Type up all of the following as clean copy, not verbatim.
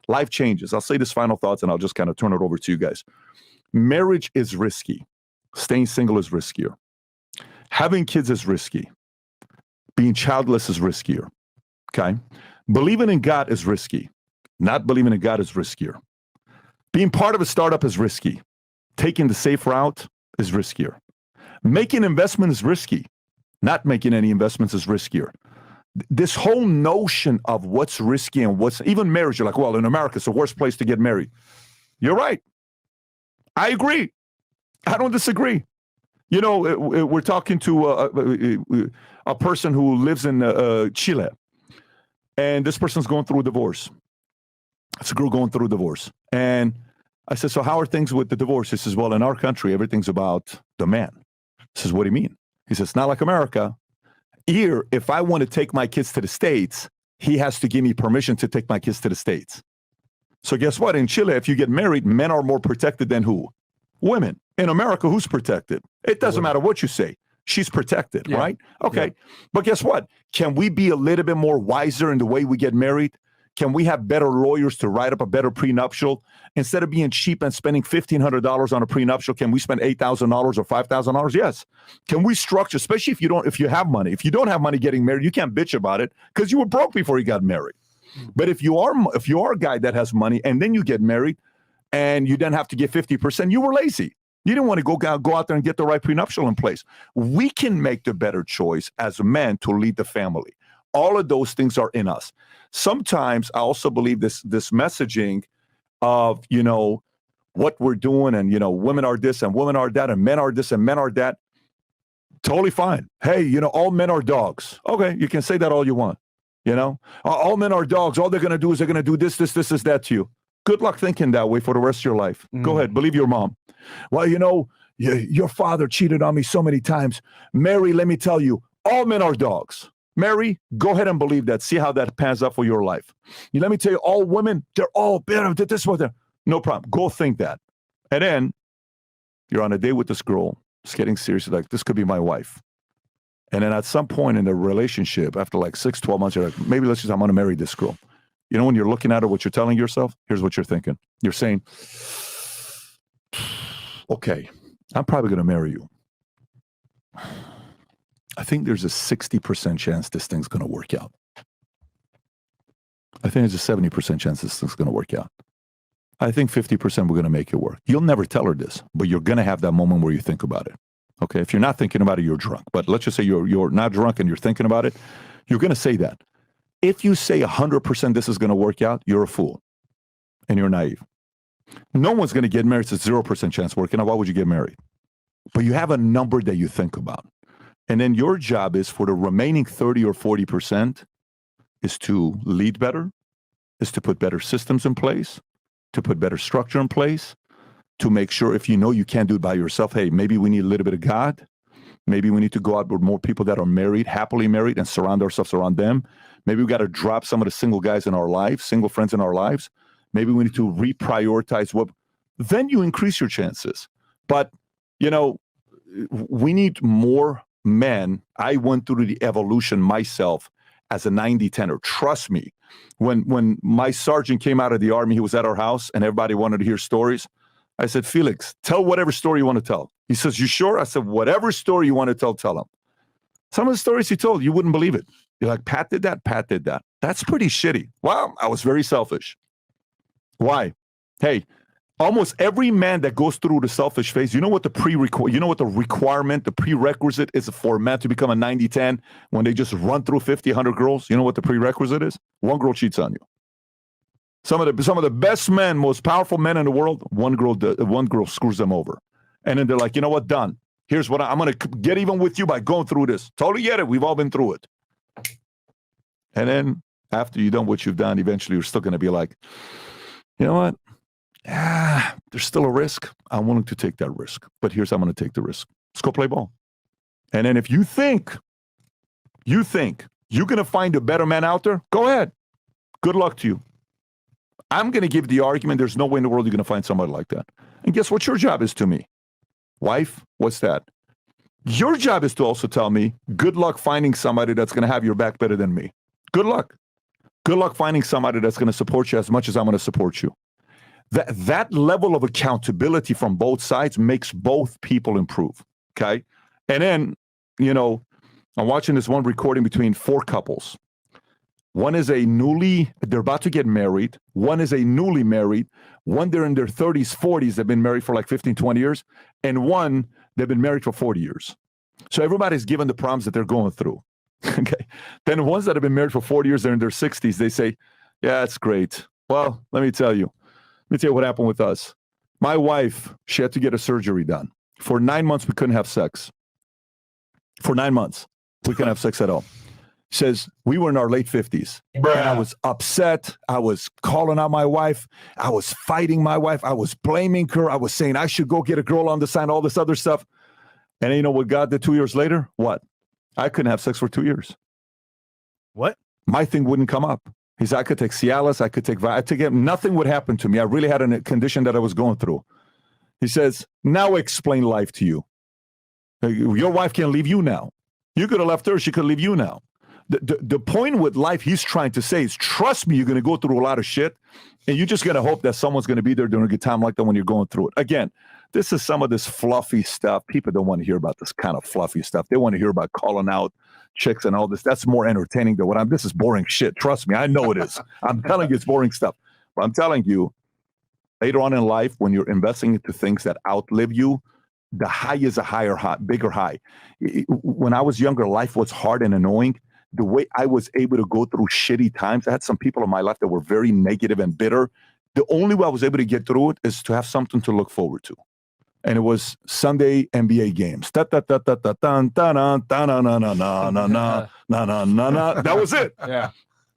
life changes. I'll say this final thoughts and I'll just kind of turn it over to you guys. Marriage is risky. Staying single is riskier. Having kids is risky. Being childless is riskier. Okay? Believing in God is risky. Not believing in God is riskier. Being part of a startup is risky. Taking the safe route is riskier. Making investments is risky. Not making any investments is riskier. This whole notion of what's risky and what's, even marriage, you're like, well, in America, it's the worst place to get married. You're right. I agree. I don't disagree. You know, we're talking to a person who lives in Chile, and this person's going through a divorce. It's a girl going through a divorce. And I said, so how are things with the divorce? He says, well, in our country, everything's about the man. I says, what do you mean? He says, it's not like America. Here, if I want to take my kids to the States, he has to give me permission to take my kids to the States. So guess what? In Chile, if you get married, men are more protected than who? Women. In America, who's protected? It doesn't matter what you say. She's protected, right? Okay. Yeah. But guess what? Can we be a little bit more wiser in the way we get married? Can we have better lawyers to write up a better prenuptial? Instead of being cheap and spending $1,500 on a prenuptial, can we spend $8,000 or $5,000? Yes. Can we structure, especially if you have money. If you don't have money getting married, you can't bitch about it because you were broke before you got married. But if you are a guy that has money and then you get married and you then have to give 50%, you were lazy. You didn't want to go out there and get the right prenuptial in place. We can make the better choice as men to lead the family. All of those things are in us. Sometimes I also believe this messaging of, you know, what we're doing and, you know, women are this and women are that and men are this and men are that. Totally fine. Hey, you know, all men are dogs. Okay, you can say that all you want. You know, all men are dogs. All they're going to do is they're going to do this, that to you. Good luck thinking that way for the rest of your life. Go ahead. Believe your mom. Well, you know, your father cheated on me so many times. Mary, let me tell you, all men are dogs. Mary, go ahead and believe that. See how that pans out for your life. Let me tell you, all women, they're all bitter. This was there. No problem. Go think that. And then you're on a date with this girl. It's getting serious. Like, this could be my wife. And then at some point in the relationship, after like 6, 12 months, you're like, maybe I'm going to marry this girl. You know, when you're looking at her, what you're telling yourself, here's what you're thinking. You're saying, okay, I'm probably going to marry you. I think there's a 60% chance this thing's going to work out. I think there's a 70% chance this thing's going to work out. I think 50% we're going to make it work. You'll never tell her this, but you're going to have that moment where you think about it. Okay, if you're not thinking about it, you're drunk. But let's just say you're not drunk and you're thinking about it, you're going to say that. If you say 100% this is going to work out, you're a fool and you're naive. No one's going to get married. It's a 0% chance working out. Why would you get married? But you have a number that you think about. And then your job is for the remaining 30 or 40% is to lead better, is to put better systems in place, to put better structure in place, to make sure if you know you can't do it by yourself, hey, maybe we need a little bit of God. Maybe we need to go out with more people that are married, happily married, and surround ourselves around them. Maybe we got to drop some of the single guys in our lives, single friends in our lives. Maybe we need to reprioritize then you increase your chances. But, you know, we need more men. I went through the evolution myself as a 90-10er. Trust me, when my sergeant came out of the Army, he was at our house and everybody wanted to hear stories. I said, Felix, tell whatever story you want to tell. He says, you sure? I said, whatever story you want to tell him. Some of the stories he told, you wouldn't believe it. You're like, Pat did that? Pat did that. That's pretty shitty. Well, I was very selfish. Why? Hey, almost every man that goes through the selfish phase, you know what the requirement, the prerequisite is for a man to become a 90-10 when they just run through 50, 100 girls? You know what the prerequisite is? One girl cheats on you. Some of the best men, most powerful men in the world, one girl screws them over. And then they're like, you know what, done. Here's what I'm going to get even with you by going through this. Totally get it. We've all been through it. And then after you've done what you've done, eventually you're still going to be like, you know what? There's still a risk. I'm willing to take that risk. But here's how I'm going to take the risk. Let's go play ball. And then if you think you're going to find a better man out there, go ahead. Good luck to you. I'm going to give the argument there's no way in the world you're going to find somebody like that. And guess what your job is to me? Wife, what's that? Your job is to also tell me, good luck finding somebody that's going to have your back better than me. Good luck. Good luck finding somebody that's going to support you as much as I'm going to support you. That level of accountability from both sides makes both people improve, okay? And then, I'm watching this one recording between 4 couples. One is they're about to get married. One is a newly married. One, they're in their 30s, 40s. They've been married for like 15, 20 years. And one, they've been married for 40 years. So everybody's given the problems that they're going through, okay? Then the ones that have been married for 40 years, they're in their 60s. They say, yeah, it's great. Well, let me tell you what happened with us. My wife, she had to get a surgery done. For 9 months, we couldn't have sex. For 9 months, we couldn't have sex at all. Says we were in our late 50s. And I was upset. I was calling out my wife. I was fighting my wife. I was blaming her. I was saying I should go get a girl on the side, all this other stuff. And you know what God did 2 years later? What? I couldn't have sex for 2 years. What? My thing wouldn't come up. He said, I could take Cialis, I could take nothing would happen to me. I really had a condition that I was going through. He says, now explain life to you. Your wife can't leave you now. You could have left her, she could leave you now. The point with life he's trying to say is, trust me, you're going to go through a lot of shit, and you're just going to hope that someone's going to be there during a good time like that when you're going through it. Again, this is some of this fluffy stuff. People don't want to hear about this kind of fluffy stuff. They want to hear about calling out chicks and all this. That's more entertaining than this is boring shit. Trust me, I know it is. I'm telling you, it's boring stuff. But I'm telling you, later on in life, when you're investing into things that outlive you, the high is a higher high, bigger high. When I was younger, life was hard and annoying. The way I was able to go through shitty times, I had some people in my life that were very negative and bitter. The only way I was able to get through it is to have something to look forward to. And it was Sunday NBA games. That was it. Yeah.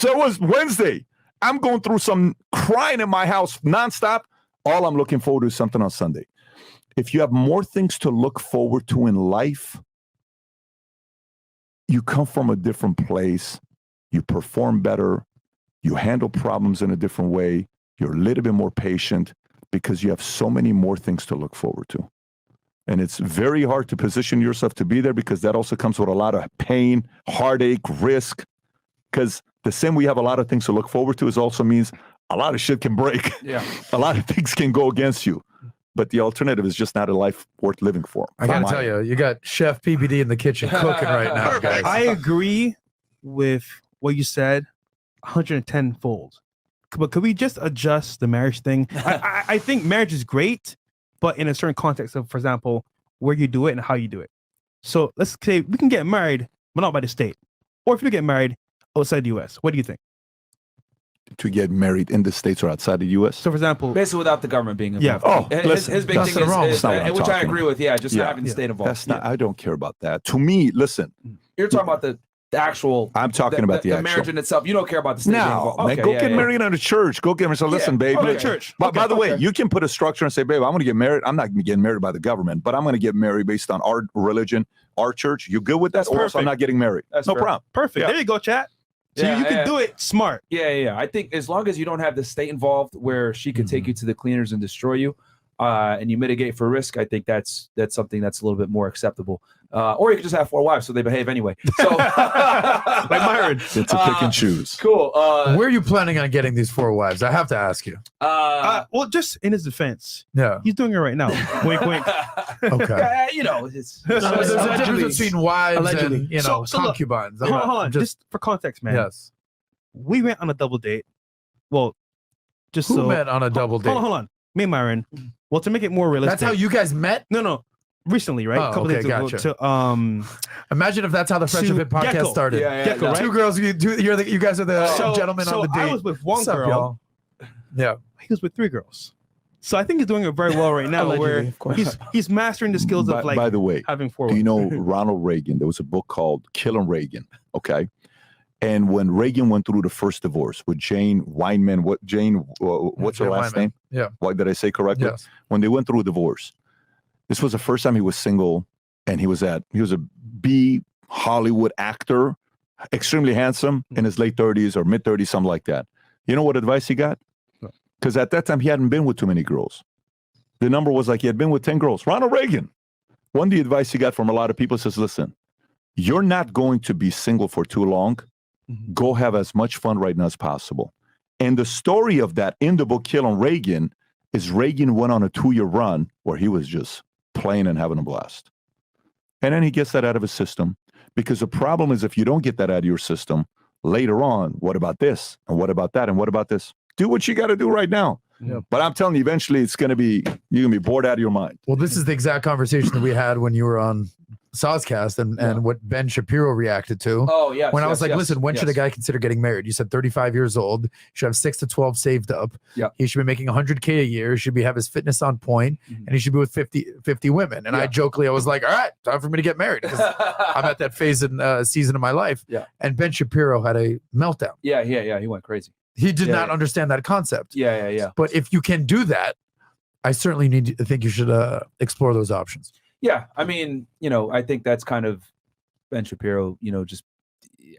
So it was Wednesday. I'm going through some crying in my house nonstop. All I'm looking forward to is something on Sunday. If you have more things to look forward to in life, you come from a different place. You perform better. You handle problems in a different way. You're a little bit more patient, because you have so many more things to look forward to. And it's very hard to position yourself to be there, because that also comes with a lot of pain, heartache, risk. Because the same we have a lot of things to look forward to, is also means a lot of shit can break. Yeah. A lot of things can go against you. But the alternative is just not a life worth living for. I got to tell you, you got Chef PBD in the kitchen cooking right now, guys. I agree with what you said 110-fold. But could we just adjust the marriage thing? I think marriage is great, but in a certain context of, for example, where you do it and how you do it. So let's say we can get married, but not by the state. Or if you get married outside the U.S., what do you think? To get married in the States or outside the U.S.? So, for example, basically without the government being involved. Yeah. Oh, his big thing is which I agree with. Yeah, just having the state involved. That's not. I don't care about that. To me, listen. You're talking about the actual. I'm talking about the actual marriage in itself. You don't care about the state being involved. Man, go get married in a church. Go get married. So listen, babe. Okay. Church. By the way, you can put a structure and say, babe, I'm going to get married. I'm not getting married by the government, but I'm going to get married based on our religion, our church. You good with that? Or else I'm not getting married. That's no fair. problem. Perfect. Yeah. There you go, chat. So you can do it smart. Yeah. I think as long as you don't have the state involved where she could take you to the cleaners and destroy you, and you mitigate for risk, I think that's something that's a little bit more acceptable. Or you could just have 4 wives so they behave anyway. So like Myron. It's a pick and choose. Cool. Where are you planning on getting these 4 wives? I have to ask you. Well, just in his defense. Yeah. He's doing it right now. Wink, wink. Okay. It's there's a difference between wives and So concubines. Look, hold on. Just for context, man. Yes. We went on a double date. Well, just Who met on a double date? Hold on. Me and Myron. Well, to make it more realistic. That's how you guys met? No. Recently, right? Oh, a couple days ago. gotcha. Imagine if that's how the Fresh&Fit Podcast Gecko. started. Gecko, right? 2 girls. You guys are the gentlemen on the date. I was with one What's up, girl. y'all? Yeah. He was with 3 girls. So I think he's doing it very well right now. Where he's mastering the skills of by the way, having 4. Do you know Ronald Reagan? There was a book called Killing Reagan. Okay. And when Reagan went through the first divorce with Jane Weinman, what's her last name? Yeah. Why did I say correctly? Yes. When they went through a divorce, this was the first time he was single, and he was a B Hollywood actor, extremely handsome, in his late 30s or mid 30s, something like that. You know what advice he got? Because at that time he hadn't been with too many girls. The number was like he had been with 10 girls. Ronald Reagan. One of the advice he got from a lot of people says, listen, you're not going to be single for too long, Go have as much fun right now as possible. And the story of that in the book, Kill on Reagan, is Reagan went on a 2-year run where he was just playing and having a blast. And then he gets that out of his system, because the problem is if you don't get that out of your system, later on, what about this? And what about that? And what about this? Do what you got to do right now. Yep. But I'm telling you, eventually you're going to be bored out of your mind. Well, this is the exact conversation that we had when you were on Sozcast and what Ben Shapiro reacted to. Oh, yeah. When I was like, listen, when should a guy consider getting married? You said 35 years old, should have 6 to 12 saved up. Yeah. He should be making $100K a year. He should have his fitness on point, and he should be with 50 women. And I jokingly, I was like, all right, time for me to get married, because I'm at that phase and season of my life. Yeah. And Ben Shapiro had a meltdown. Yeah. He went crazy. He did not understand that concept. Yeah. But if you can do that, I certainly think you should explore those options. Yeah, I mean, I think that's kind of Ben Shapiro. Just he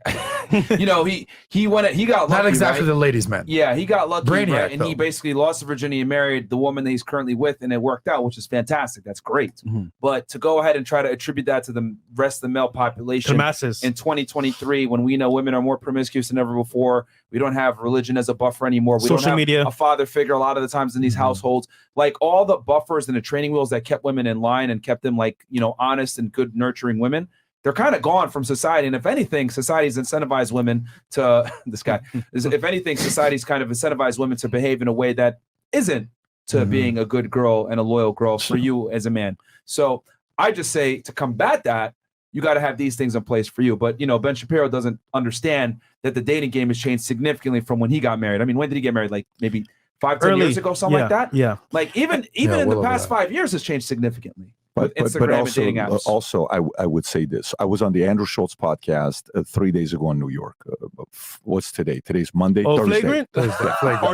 got lucky, Not exactly right? the ladies' man. Yeah, he got lucky, Brainiac, right? And though. he basically lost to Virginia and married the woman that he's currently with, and it worked out, which is fantastic. That's great. But to go ahead and try to attribute that to the rest of the male population The masses. in 2023, when we know women are more promiscuous than ever before, we don't have religion as a buffer anymore. We Social don't have media. a father figure a lot of the times in these households. Like all the buffers and the training wheels that kept women in line and kept them honest and good, nurturing women, they're kind of gone from society. And if anything, society's incentivized women to if anything, society's kind of incentivized women to behave in a way that isn't to being a good girl and a loyal girl for you as a man. So I just say, to combat that, you got to have these things in place for you. But Ben Shapiro doesn't understand that the dating game has changed significantly from when he got married. I mean, when did he get married? Like maybe 5-10 years ago, something like that. Yeah. Like even in the past 5 years has changed significantly. With Instagram and dating apps. Also, I would say this. I was on the Andrew Schultz podcast 3 days ago in New York. What's today? Today's Monday. Oh, Thursday. flagrant? Or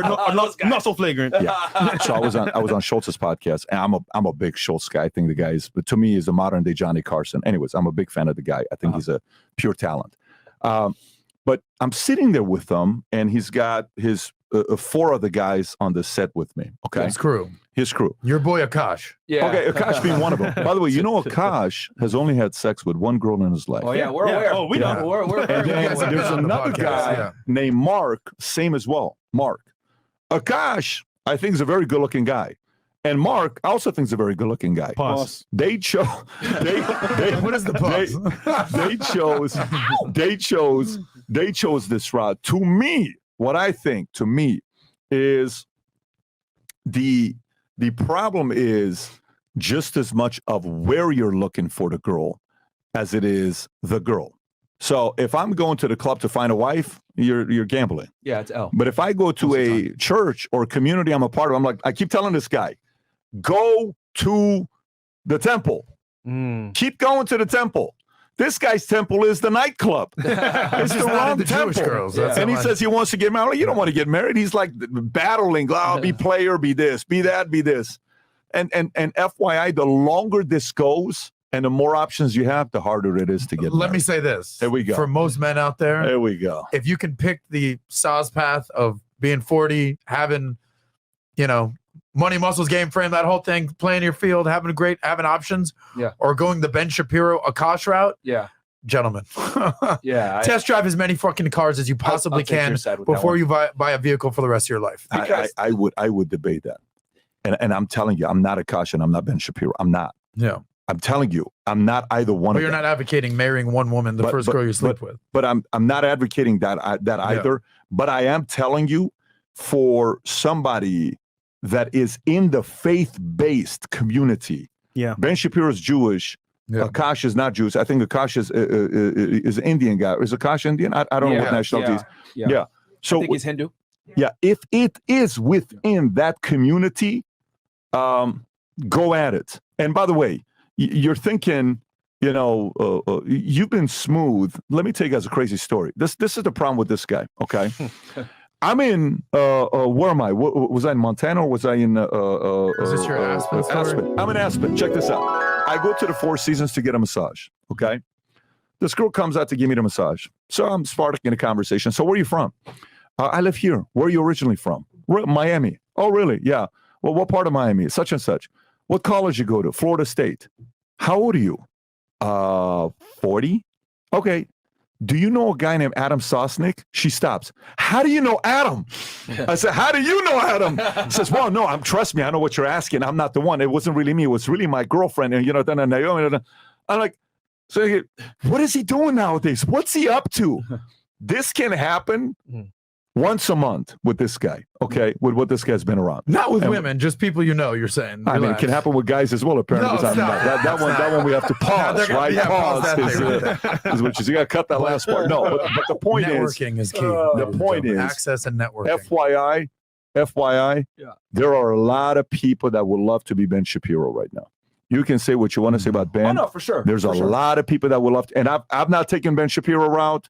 not so flagrant. Yeah. So I was on Schultz's podcast, and I'm a big Schultz guy. I think the guy is, but to me, is the modern day Johnny Carson. Anyways, I'm a big fan of the guy. I think he's a pure talent. But I'm sitting there with him, and he's got his 4 other guys on the set with me. Okay, his crew. Your boy Akash. Yeah. Okay, Akash being one of them. By the way, Akash has only had sex with one girl in his life. Oh yeah, we're aware. Oh, we know. We're And very then aware. there's another guy named Mark, same as well. Mark. Akash, I think, is a very good-looking guy. And Mark also thinks a very good-looking guy. Pause. They chose. What is the pause? They chose this route. To me, what I think is the problem is just as much of where you're looking for the girl as it is the girl. So if I'm going to the club to find a wife, you're gambling. Yeah, it's L. But if I go to a church or community I'm a part of, I'm like, I keep telling this guy, go to the temple. Keep going to the temple. This guy's temple is the nightclub. It's the wrong temple. Girls. And he says he wants to get married. You don't want to get married. He's like battling. Oh, be player, be this, be that, be this. And FYI, the longer this goes and the more options you have, the harder it is to get married. Let me say this. There we go. For most men out there, There we go. if you can pick the Saz path of being 40, having, money, muscles, game frame, that whole thing, playing your field, having options, or going the Ben Shapiro Akash route, gentlemen, test drive as many fucking cars as you possibly I'll take can your side with before that one. you buy a vehicle for the rest of your life. I would debate that. And I'm telling you, I'm not Akash and I'm not Ben Shapiro. I'm not. Yeah. I'm telling you, I'm not either one But of you're them. not advocating marrying one woman, the first girl you sleep with. But I'm not advocating that either. But I am telling you, for somebody that is in the faith-based community, Ben Shapiro is Jewish. Akash is not Jewish. I think Akash is an Indian guy. Is Akash Indian? I don't know what nationality is. Yeah. So I think he's Hindu. Yeah, if it is within that community, go at it. And by the way, you're thinking, you've been smooth. Let me tell you guys a crazy story. This is the problem with this guy. Okay, I'm in. Where am I? Was I in Montana or was I in? Is this your Aspen story? Aspen. I'm in Aspen. Check this out. I go to the Four Seasons to get a massage. Okay, this girl comes out to give me the massage. So I'm sparking a conversation. So where are you from? I live here. Where are you originally from? Miami. Oh, really? Yeah. Well, what part of Miami? Such and such. What college you go to? Florida State. How old are you? 40. Okay. do you know a guy named Adam Sosnick? She stops. How do you know Adam? I said, how do you know Adam? He says, well, no, trust me, I know what you're asking. I'm not the one. It wasn't really me. It was really my girlfriend. And, then Naomi. I'm like, so what is he doing nowadays? What's he up to? This can happen once a month with this guy, okay, with what this guy's been around. Not with women, just people you're saying. I mean, it can happen with guys as well, apparently. No, that one we have to pause, right? Pause is what you got to cut that last part. No, but the point networking is key. The point is access and networking. FYI, there are a lot of people that would love to be Ben Shapiro right now. You can say what you want to say about Ben. Oh, no, for sure. There's a lot of people that would love to, and I've not taken Ben Shapiro route.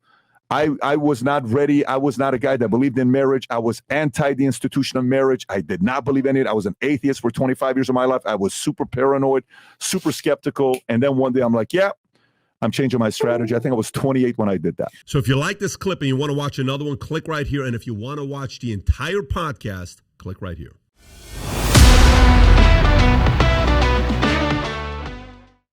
I was not ready. I was not a guy that believed in marriage. I was anti the institution of marriage. I did not believe in it. I was an atheist for 25 years of my life. I was super paranoid, super skeptical. And then one day I'm like, yeah, I'm changing my strategy. I think I was 28 when I did that. So if you like this clip and you want to watch another one, click right here. And if you want to watch the entire podcast, click right here.